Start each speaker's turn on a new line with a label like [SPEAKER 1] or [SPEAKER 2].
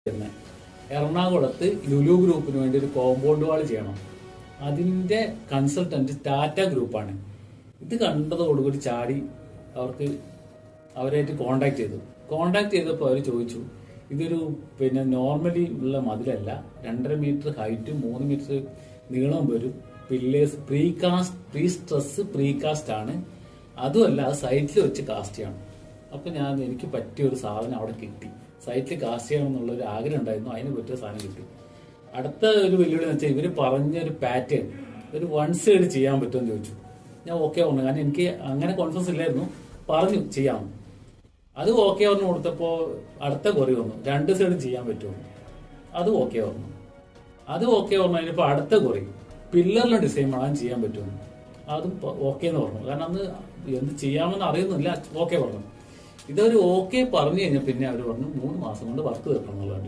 [SPEAKER 1] പിന്നെ എറണാകുളത്ത് ലുലു ഗ്രൂപ്പിന് വേണ്ടി ഒരു കോമ്പൗണ്ട് വാൾ ചെയ്യണം. അതിന്റെ കൺസൾട്ടന്റ് ടാറ്റ ഗ്രൂപ്പാണ്. ഇത് കണ്ടതോടുകൂടി ചാടി അവരായിട്ട് കോണ്ടാക്ട് ചെയ്തപ്പോൾ അവർ ചോദിച്ചു, ഇതൊരു നോർമലി ഉള്ള മതിലല്ല, 2.5 മീറ്റർ ഹൈറ്റും 3 മീറ്റർ നീളം വരും, പില്ലേഴ്സ് പ്രീകാസ്റ്റ് ആണ്, അതുമല്ല അത് സൈറ്റിൽ വെച്ച് കാസ്റ്റ് ചെയ്യണം. അപ്പൊ എനിക്ക് പറ്റിയ ഒരു സാധനം അവിടെ കിട്ടി. സൈറ്റിൽ കാസ്റ്റ് ചെയ്യണം എന്നുള്ള ഒരു ആഗ്രഹം ഉണ്ടായിരുന്നു, അതിന് പറ്റിയ സാധനം കിട്ടി. അടുത്ത ഒരു വെല്ലുവിളി എന്ന് വെച്ചാൽ ഇവര് പറഞ്ഞൊരു പാറ്റേൺ ഒരു 1 സൈഡ് ചെയ്യാൻ പറ്റുമെന്ന് ചോദിച്ചു. ഞാൻ ഓക്കെ പറഞ്ഞു, കാരണം എനിക്ക് അങ്ങനെ കോൺഫിഡൻസ് ഇല്ലായിരുന്നു. പറഞ്ഞു ചെയ്യാം, അത് ഓക്കെ പറഞ്ഞു കൊടുത്തപ്പോ അടുത്ത കൊറി വന്നു 2 സൈഡ് ചെയ്യാൻ പറ്റുമോ, അത് ഓക്കെ പറഞ്ഞു. അത് ഓക്കെ പറഞ്ഞു കഴിഞ്ഞപ്പോ അടുത്ത കൊറി പില്ലറിലെ ഡിസൈൻ വേണം ചെയ്യാൻ പറ്റുമോ, അതും ഓക്കെ എന്ന് പറഞ്ഞു. കാരണം അന്ന് എന്ത് ചെയ്യാമെന്ന് അറിയുന്നില്ല, ഓക്കെ പറഞ്ഞു. ഇതൊരു ഓക്കെ പറഞ്ഞു കഴിഞ്ഞാൽ പിന്നെ അവർ പറഞ്ഞു 3 മാസം കൊണ്ട് വർക്ക് തീർക്കണം എന്നുള്ളതാണ്.